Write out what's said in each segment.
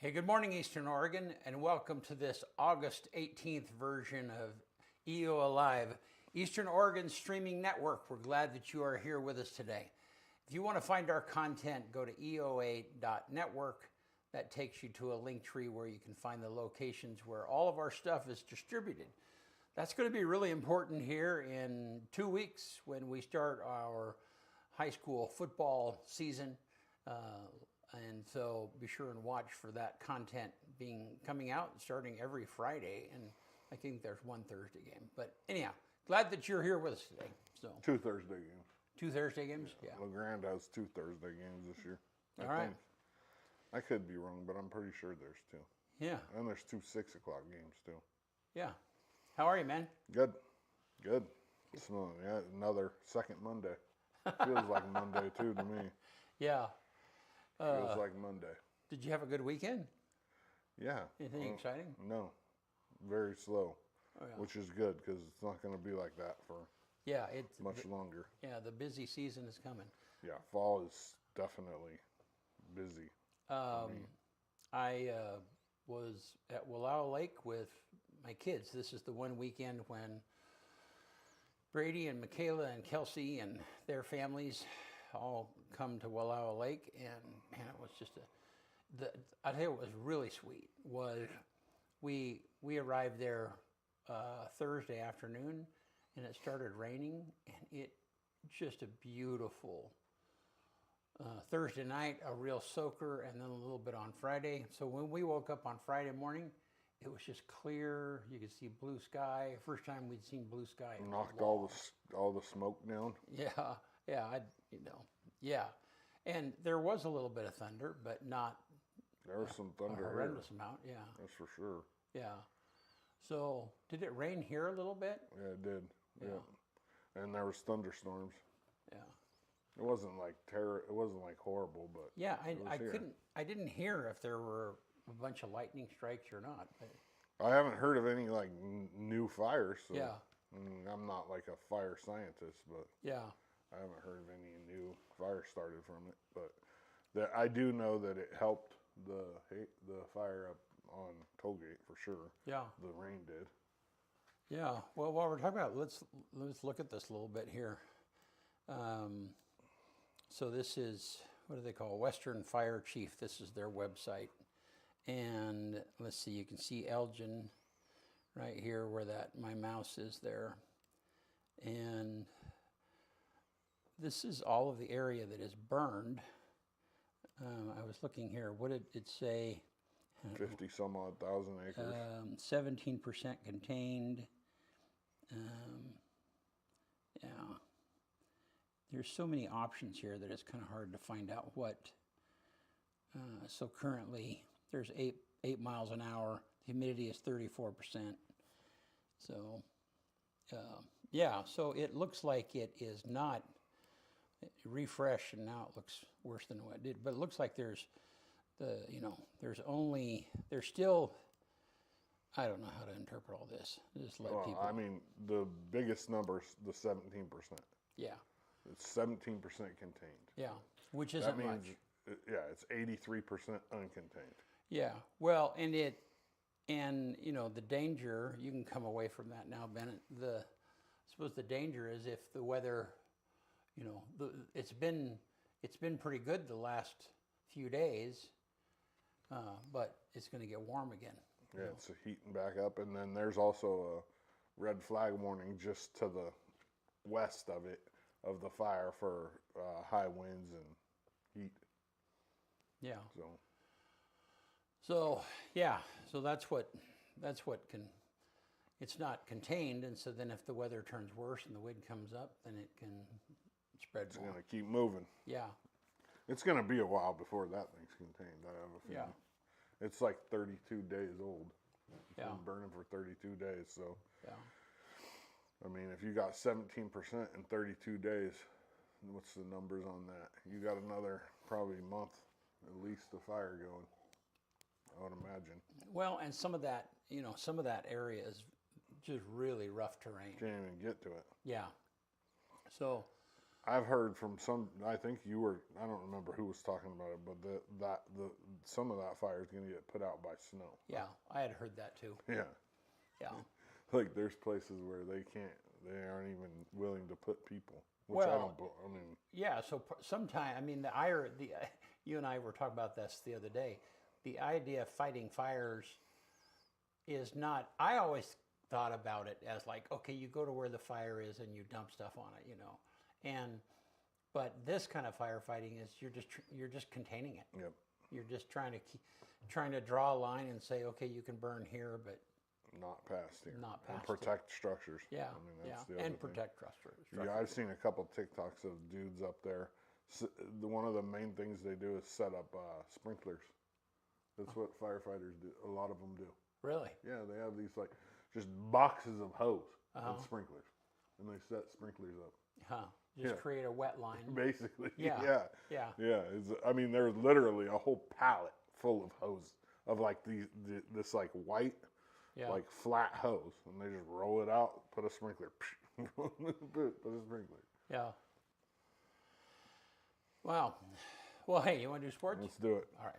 Hey, good morning, Eastern Oregon, and welcome to this August 18th version of EOA Live, Eastern Oregon Streaming Network. We're glad that you are here with us today. If you want to find our content, go to EOA.network. That takes you to a link tree where you can find the locations where all of our stuff is distributed. That's going to be really important here in 2 weeks when we start our high school football season. And so be sure and watch for that content coming out starting every Friday. And I think there's one Thursday game. But anyhow, glad that you're here with us today. So 2 Thursday games. 2 Thursday games? Yeah. LeGrand has 2 Thursday games this year. All right. I could be wrong, but I'm pretty sure there's 2. Yeah. And there's 2 6 o'clock games too. Yeah. How are you, man? Good. Good. So, yeah, another second Monday. Feels like Monday too to me. Yeah. Feels like Monday. Did you have a good weekend? Yeah. Anything exciting? No. Very slow, Oh, yeah. which is good because it's not going to be like that for It's much longer. Yeah, the busy season is coming. Yeah, fall is definitely busy. I was at Wallowa Lake with my kids. This is the one weekend when Brady and Michaela and Kelsey and their families all come to Wallowa Lake, and man, it was just I tell you what was really sweet was we arrived there Thursday afternoon, and it started raining, and it just a beautiful Thursday night, a real soaker, and then a little bit on Friday. So when we woke up on Friday morning, it was just clear. You could see blue sky. First time we'd seen blue sky. Knocked all the smoke down. Yeah, yeah. And there was a little bit of thunder, but not There was some thunder a horrendous amount. Yeah, that's for sure. yeah. So did it rain here a little bit? Yeah, it did. Yeah. And there was thunderstorms. Yeah. It wasn't like terror. It wasn't like horrible, but Yeah, it was here. I didn't hear if there were a bunch of lightning strikes or not. But I haven't heard of any like new fires. So, Yeah. I mean, I'm not like a fire scientist, but yeah, I haven't heard of any new fire started from it. But I do know that it helped the fire up on Tollgate for sure. yeah. The rain did. Yeah, well, while we're talking about, let's look at this a little bit here. So this is, what do they call, Western Fire Chief. This is their website. And let's see, you can see Elgin right here where my mouse is there. And this is all of the area that is burned. I was looking here, what did it say? 50 some odd thousand acres. 17% contained. Yeah. There's so many options here that it's kind of hard to find out what. So currently there's 8 miles an hour. The humidity is 34%. So yeah, so it looks like it is not refreshed, and now it looks worse than what it did. But it looks like there's still, I don't know how to interpret all this. Just let people. I mean, the biggest number is the 17%. Yeah. It's 17% contained. Yeah, which isn't That means, much. yeah, it's 83% uncontained. Yeah, well, and the danger, you can come away from that now, Bennett. I suppose the danger is if the weather, it's been pretty good the last few days, but it's going to get warm again. Yeah, it's heating back up, and then there's also a red flag warning just to the west of the fire for high winds and heat. Yeah. So that's what it's not contained, and so then if the weather turns worse and the wind comes up, then it can spread it's more. going to keep moving. Yeah. It's going to be a while before that thing's contained, I have a feeling. Yeah. It's like 32 days old. It's Yeah. been burning for 32 days, so. Yeah. I mean, if you got 17% in 32 days, what's the numbers on that? You got another probably month at least of fire going, I would imagine. Well, and some of that area is just really rough terrain. Can't even get to it. Yeah. So I've heard from some. I think you were. I don't remember who was talking about it, but some of that fire is going to get put out by snow. Yeah, I had heard that too. Yeah. Yeah. Like there's places where they aren't even willing to put people. Which Well, I mean. Yeah. So sometime, I mean, you and I were talking about this the other day. The idea of fighting fires is not. I always thought about it as like, okay, you go to where the fire is and you dump stuff on it, but this kind of firefighting is you're just containing it. Yep. You're just trying to draw a line and say, okay, you can burn here, but not past here. Not past and protect structures. Yeah. I mean, that's the other and thing. protect structures. Yeah, I've seen a couple of TikToks of dudes up there. One of the main things they do is set up sprinklers. That's what firefighters do. A lot of them do. Really? Yeah, they have these like just boxes of hose and sprinklers, and they set sprinklers up. Huh. Just create a wet line. Basically. Yeah. Yeah. Yeah. Yeah. I mean, there's literally a whole pallet full of hose of like this like white, like flat hose, and they just roll it out, put a sprinkler, put a sprinkler. Yeah. Wow. Well, hey, you want to do sports? Let's do it. All right.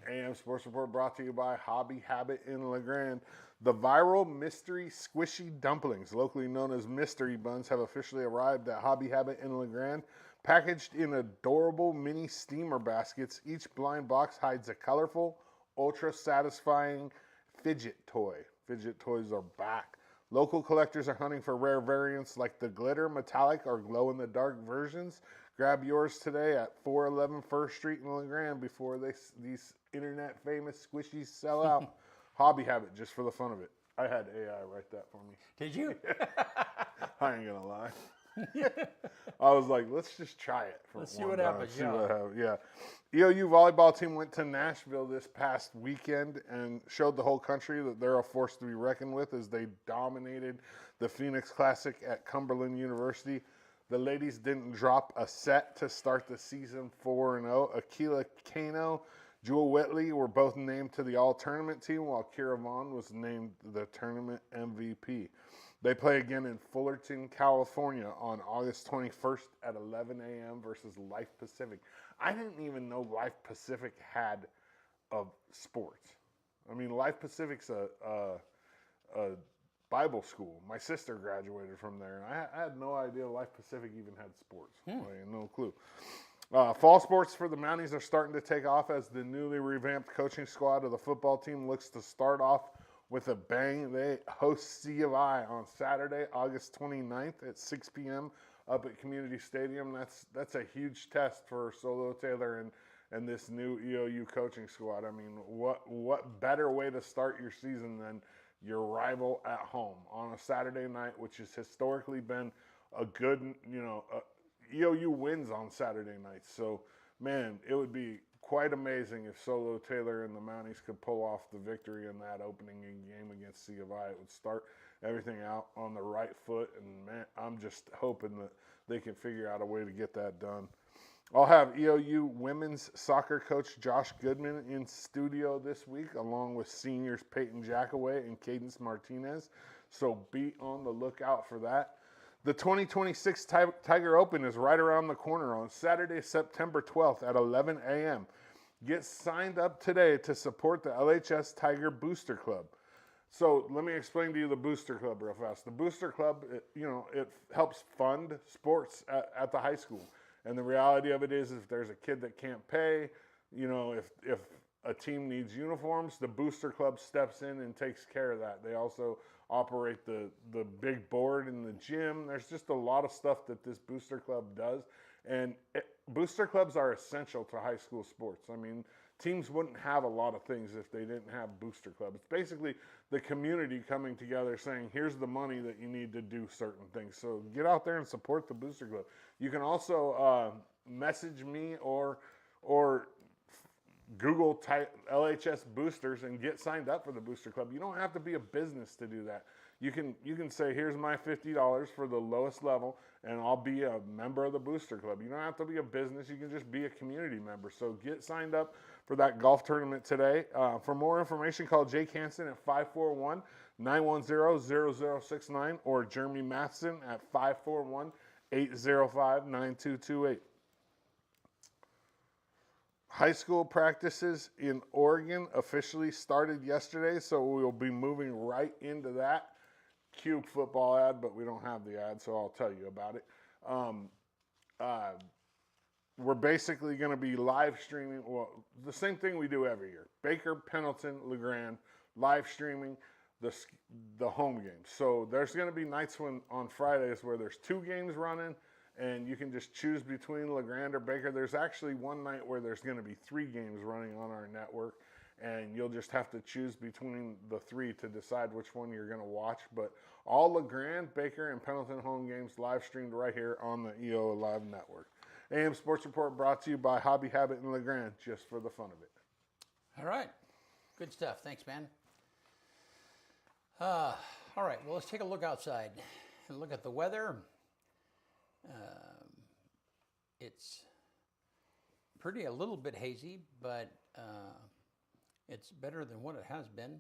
AM Sports Report brought to you by Hobby Habit in LeGrand. The viral mystery squishy dumplings, locally known as mystery buns, have officially arrived at Hobby Habit in LeGrand. Packaged in adorable mini steamer baskets, each blind box hides a colorful, ultra-satisfying fidget toy. Fidget toys are back. Local collectors are hunting for rare variants like the glitter, metallic, or glow-in-the-dark versions. Grab yours today at 411 First Street in LeGrand before these internet-famous squishies sell out. Hobby Habit, just for the fun of it. I had AI write that for me. Did you? I ain't gonna lie. I was like, let's just try it. Let's see what happens. Yeah. EOU volleyball team went to Nashville this past weekend and showed the whole country that they're a force to be reckoned with as they dominated the Phoenix Classic at Cumberland University. The ladies didn't drop a set to start the season 4-0. Akila Kano, Jewel Whitley were both named to the all-tournament team, while Kira Vaughn was named the tournament MVP. They play again in Fullerton, California on August 21st at 11 a.m. versus Life Pacific. I didn't even know Life Pacific had sports. I mean, Life Pacific's a Bible school. My sister graduated from there, and I had no idea Life Pacific even had sports. I had no clue. Fall sports for the Mounties are starting to take off as the newly revamped coaching squad of the football team looks to start off with a bang. They host C of I on Saturday, August 29th at 6 p.m. up at Community Stadium. That's a huge test for Solo Taylor and this new EOU coaching squad. I mean, what better way to start your season than your rival at home on a Saturday night, which has historically been a good, EOU wins on Saturday nights. So, man, it would be quite amazing if Solo Taylor and the Mounties could pull off the victory in that opening game against C of I. It would start everything out on the right foot, and man, I'm just hoping that they can figure out a way to get that done. I'll have EOU women's soccer coach Josh Goodman in studio this week, along with seniors Peyton Jackaway and Cadence Martinez, so be on the lookout for that. The 2026 Tiger Open is right around the corner on Saturday, September 12th at 11 a.m. Get signed up today to support the LHS Tiger Booster Club. So let me explain to you the Booster Club real fast. The Booster Club, it helps fund sports at the high school. And the reality of it is if there's a kid that can't pay, if a team needs uniforms, the Booster Club steps in and takes care of that. They also operate the big board in the gym. There's just a lot of stuff that this Booster Club does. And Booster Clubs are essential to high school sports. I mean, teams wouldn't have a lot of things if they didn't have Booster Club. It's basically the community coming together saying, here's the money that you need to do certain things. So get out there and support the Booster Club. You can also message me or Google type LHS boosters and get signed up for the Booster Club. You don't have to be a business to do that. You can say, here's my $50 for the lowest level, and I'll be a member of the Booster Club. You don't have to be a business. You can just be a community member. So get signed up for that golf tournament today. For more information, call Jake Hansen at 910-0069 or Jeremy Matheson at 541-805-9228. High school practices in Oregon officially started yesterday, so we'll be moving right into that. Cue football ad, but we don't have the ad, so I'll tell you about it. We're basically going to be live streaming, well, the same thing we do every year. Baker, Pendleton, LeGrand, live streaming the home games. So there's going to be nights on Fridays where there's 2 games running, and you can just choose between LeGrand or Baker. There's actually one night where there's going to be 3 games running on our network, and you'll just have to choose between the 3 to decide which one you're going to watch. But all LeGrand, Baker, and Pendleton home games live streamed right here on the EOA Live Network. AM Sports Report brought to you by Hobby Habit and LeGrand, just for the fun of it. All right. Good stuff. Thanks, man. All right. Well, let's take a look outside and look at the weather. It's a little bit hazy, but it's better than what it has been.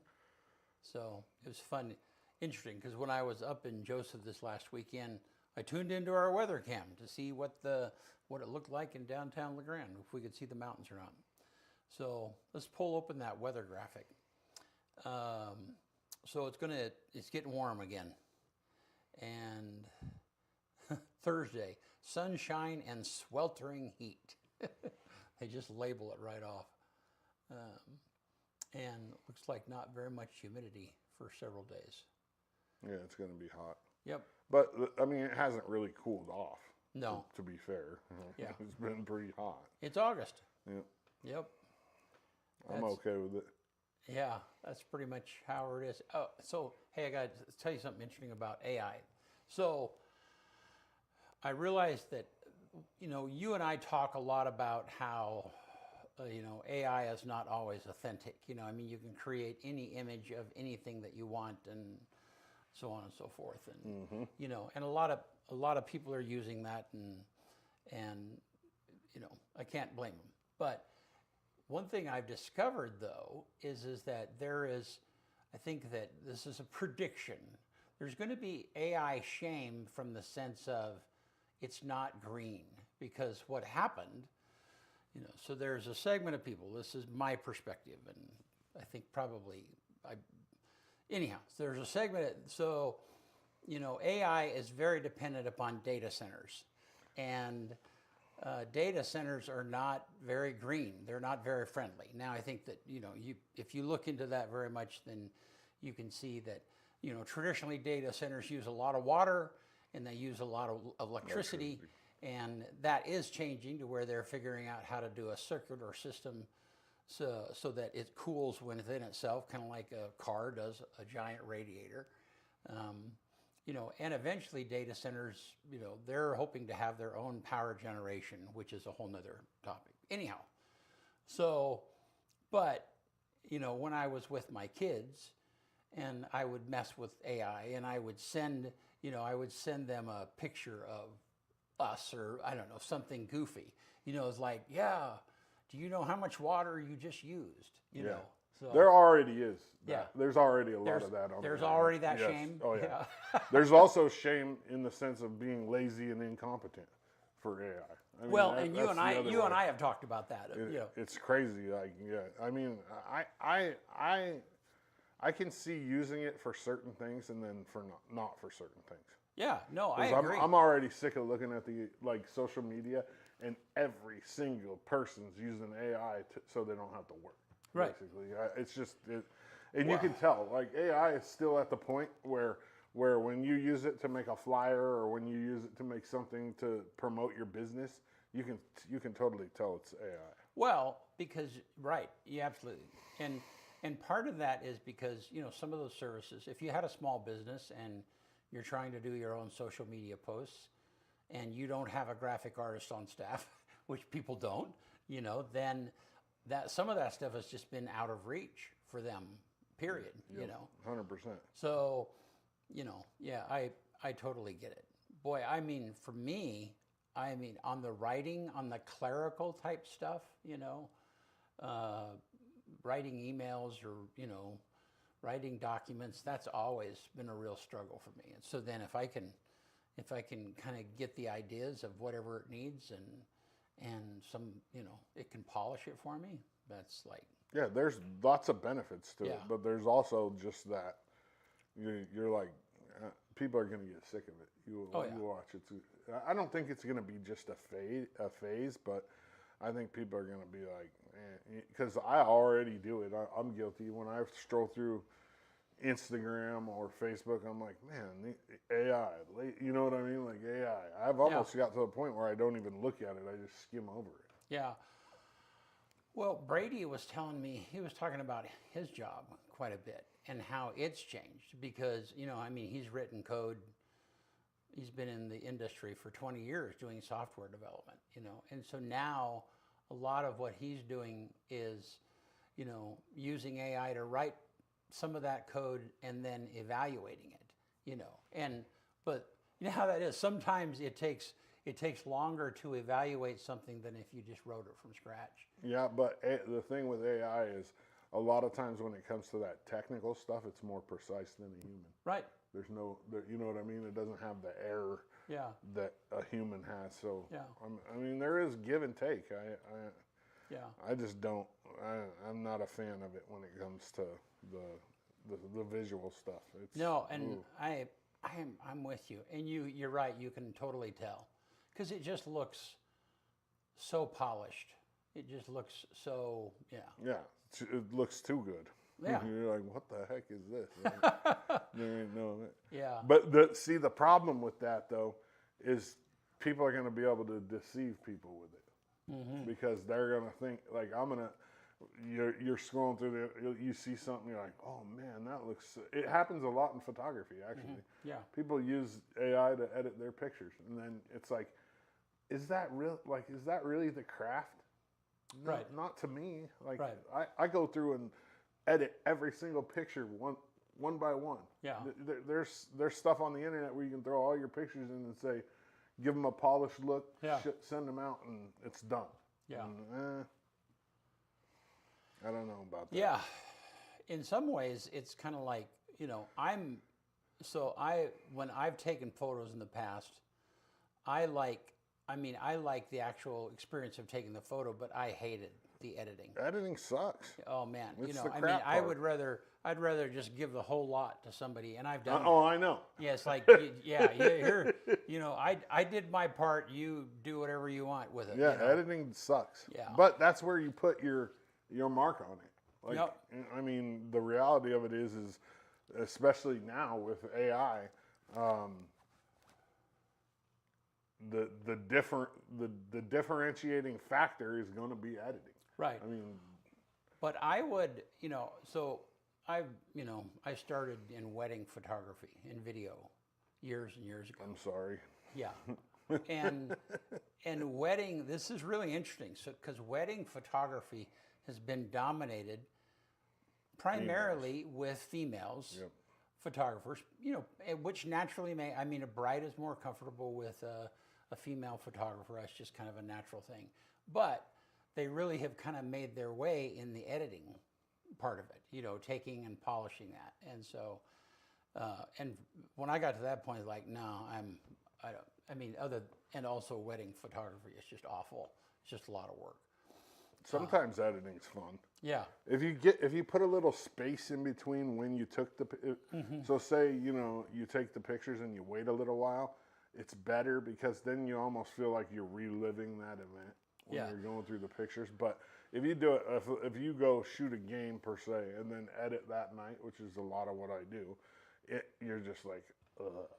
So it was fun, interesting, because when I was up in Joseph this last weekend, I tuned into our weather cam to see what it looked like in downtown LeGrand, if we could see the mountains or not. So let's pull open that weather graphic. So it's getting warm again. And Thursday, sunshine and sweltering heat. They just label it right off. And looks like not very much humidity for several days. Yeah, it's going to be hot. Yep. But, I mean, it hasn't really cooled off. No. To be fair. Yeah. It's been pretty hot. It's August. Yep. Yep. I'm okay with it. Yeah, that's pretty much how it is. Oh, so, hey, I got to tell you something interesting about AI. So, I realized that, you and I talk a lot about how, AI is not always authentic. I mean, you can create any image of anything that you want and so on and so forth. And, and a lot of people are using that and I can't blame them. But one thing I've discovered, though, is that I think that this is a prediction. There's going to be AI shame from the sense of it's not green, because what happened, so there's a segment of people, this is my perspective, and I think probably, anyhow, so there's a segment, so, AI is very dependent upon data centers, and data centers are not very green. They're not very friendly. Now, I think that, if you look into that very much, then you can see that, traditionally data centers use a lot of water and they use a lot of electricity, and that is changing to where they're figuring out how to do a circular system so that it cools within itself, kind of like a car does a giant radiator. And eventually data centers, they're hoping to have their own power generation, which is a whole nother topic. Anyhow, so, but, when I was with my kids and I would mess with AI and I would send them a picture of us or, I don't know, something goofy, it's like, yeah, do you know how much water you just used? You know? So, there already is. That. Yeah. There's already a lot of that on There's there. already that Yes. shame. Oh, yeah. There's also shame in the sense of being lazy and incompetent for AI. I mean, well, and you and I have talked about that. It's crazy. Like, yeah. I mean, I can see using it for certain things and then for not for certain things. Yeah, no, I agree. I'm already sick of looking at the social media, and every single person's using AI so they don't have to work. Right. Basically, it's just and you can tell AI is still at the point where when you use it to make a flyer or when you use it to make something to promote your business, you can totally tell it's AI. Well, because you absolutely, and part of that is because some of those services, if you had a small business and you're trying to do your own social media posts and you don't have a graphic artist on staff, which people don't, then that some of that stuff has just been out of reach for them, period. 100%. So, yeah, I totally get it. Boy, I mean, for me, on the writing, on the clerical type stuff, writing emails or, writing documents, that's always been a real struggle for me. And so then if I can kind of get the ideas of whatever it needs and some, it can polish it for me, that's like, Yeah, there's lots of benefits to it, but there's also just that you're like, people are going to get sick of it. You watch it. I don't think it's going to be just a phase, but I think people are going to be like, because I already do it. I'm guilty. When I stroll through Instagram or Facebook, I'm like, man, the AI, you know what I mean? Like AI. I've almost got to the point where I don't even look at it. I just skim over it. Yeah. Well, Brady was telling me, he was talking about his job quite a bit and how it's changed because, he's written code. He's been in the industry for 20 years doing software development, and so now a lot of what he's doing is, using AI to write some of that code and then evaluating it, but you know how that is. Sometimes it takes longer to evaluate something than if you just wrote it from scratch. Yeah, but the thing with AI is a lot of times when it comes to that technical stuff, it's more precise than a human. Right. There's no, you know what I mean? It doesn't have the error that a human has. So, there is give and take. I just don't, I'm not a fan of it when it comes to the visual stuff. I'm with you. And you're right, you can totally tell. Because it just looks so polished. It just looks so, Yeah, it looks too good. Yeah. You're like, what the heck is this? There ain't no. Yeah. But the problem with that, though, is people are going to be able to deceive people with it. Because they're going to think, like, you're scrolling through you see something, you're like, oh man, that looks, it happens a lot in photography, actually. Yeah. People use AI to edit their pictures, and then it's like, is that really the craft? No, Right. Not to me. Like, right. I go through and edit every single picture one by one. Yeah. There's stuff on the internet where you can throw all your pictures in and say, give them a polished look, send them out, and it's done. Yeah. And, I don't know about that. Yeah. In some ways, it's kind of like, when I've taken photos in the past, I like the actual experience of taking the photo, but I hated the editing. Editing sucks. Oh man, It's the crap part. I'd rather just give the whole lot to somebody, and I've done. Oh, I know. Yeah, it's like, here, I did my part. You do whatever you want with it. Yeah, editing sucks. Yeah, but that's where you put your mark on it. Like, yep. The reality of it is especially now with AI, the differentiating factor is going to be editing. Right. But I would, so I started in wedding photography and video years and years ago. I'm sorry. Yeah. And wedding, this is really interesting. So, because wedding photography has been dominated primarily with females photographers, which naturally a bride is more comfortable with a female photographer. That's just kind of a natural thing. But they really have kind of made their way in the editing part of it, taking and polishing that. And so, and when I got to that point, like, no, and also wedding photography is just awful. It's just a lot of work. Sometimes editing's fun. Yeah. If you put a little space in between when you took so say, you take the pictures and you wait a little while, it's better because then you almost feel like you're reliving that event when you're going through the pictures. But if you do it, if you go shoot a game per se and then edit that night, which is a lot of what I do, you're just like,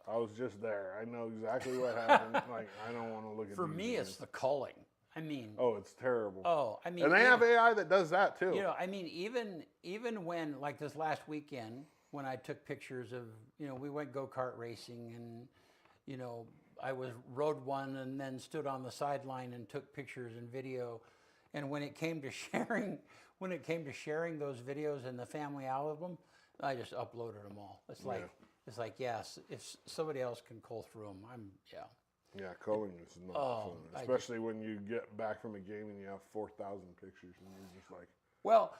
I was just there. I know exactly what happened. Like, I don't want to look at. For me, it's the culling. Oh, it's terrible. Oh, and they have AI that does that too. Even when, like this last weekend, when I took pictures of, we went go-kart racing and, I rode one and then stood on the sideline and took pictures and video. And when it came to sharing those videos and the family album, I just uploaded them all. It's like, yes, if somebody else can cull through them, Yeah, culling is not fun, especially when you get back from a game and you have 4,000 pictures and you're just like. Well,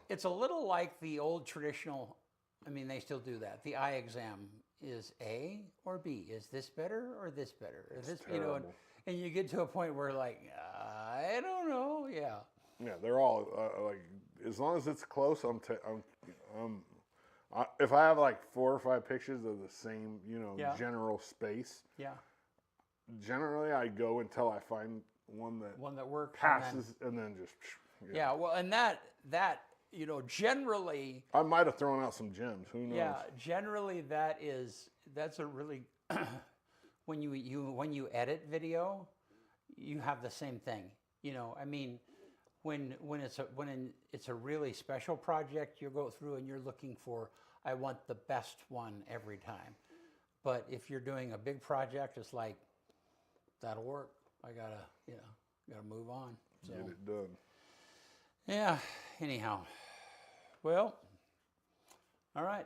it's a little like the old traditional I mean, they still do that. The eye exam is A or B. Is this better or this better? Or this, you know, and you get to a point where like, I don't know. Yeah. Yeah, they're all like, as long as it's close, if I have like 4 or 5 pictures of the same, you know, general space. Yeah. Generally, I go until I find one that works, passes, and then just. Yeah. Well, and that you know, generally. I might have thrown out some gems. Who knows? Yeah. Generally, that's a really when you edit video, you have the same thing. You know, I mean, when it's a really special project, you go through and you're looking for, I want the best one every time. But if you're doing a big project, it's like, that'll work. I gotta move on. So. Get it done. Yeah. Anyhow, well, all right.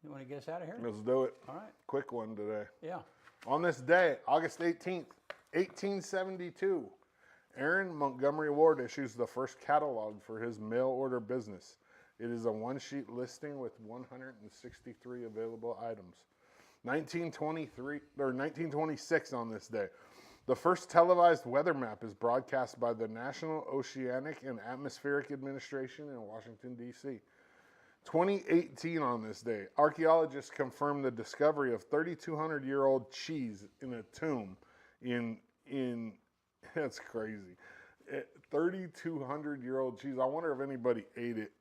You want to get us out of here? Let's do it. All right. Quick one today. Yeah. On this day, August 18th, 1872, Aaron Montgomery Ward issues the first catalog for his mail order business. It is a one-sheet listing with 163 available items. 1926 on this day, the first televised weather map is broadcast by the National Oceanic and Atmospheric Administration in Washington, D.C. 2018 on this day, archaeologists confirmed the discovery of 3,200-year-old cheese in a tomb in that's crazy. 3,200-year-old cheese. I wonder if anybody ate it.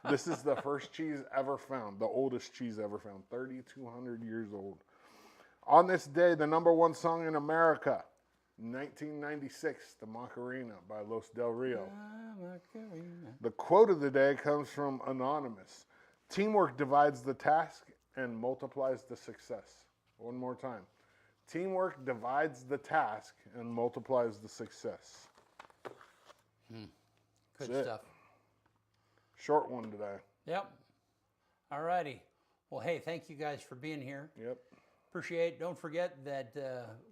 This is the first cheese ever found, the oldest cheese ever found, 3,200 years old. On this day, the #1 song in America, 1996, The Macarena by Los Del Rio. The quote of the day comes from Anonymous. Teamwork divides the task and multiplies the success. One more time. Teamwork divides the task and multiplies the success. Good stuff. Short one today. Yep. All righty. Well, hey, thank you guys for being here. Yep. Appreciate it. Don't forget that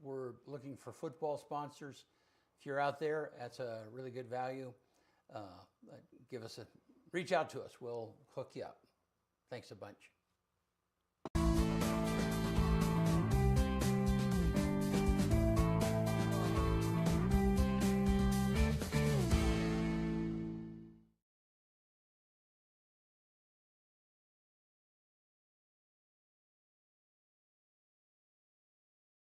we're looking for football sponsors. If you're out there, that's a really good value. Reach out to us. We'll hook you up. Thanks a bunch.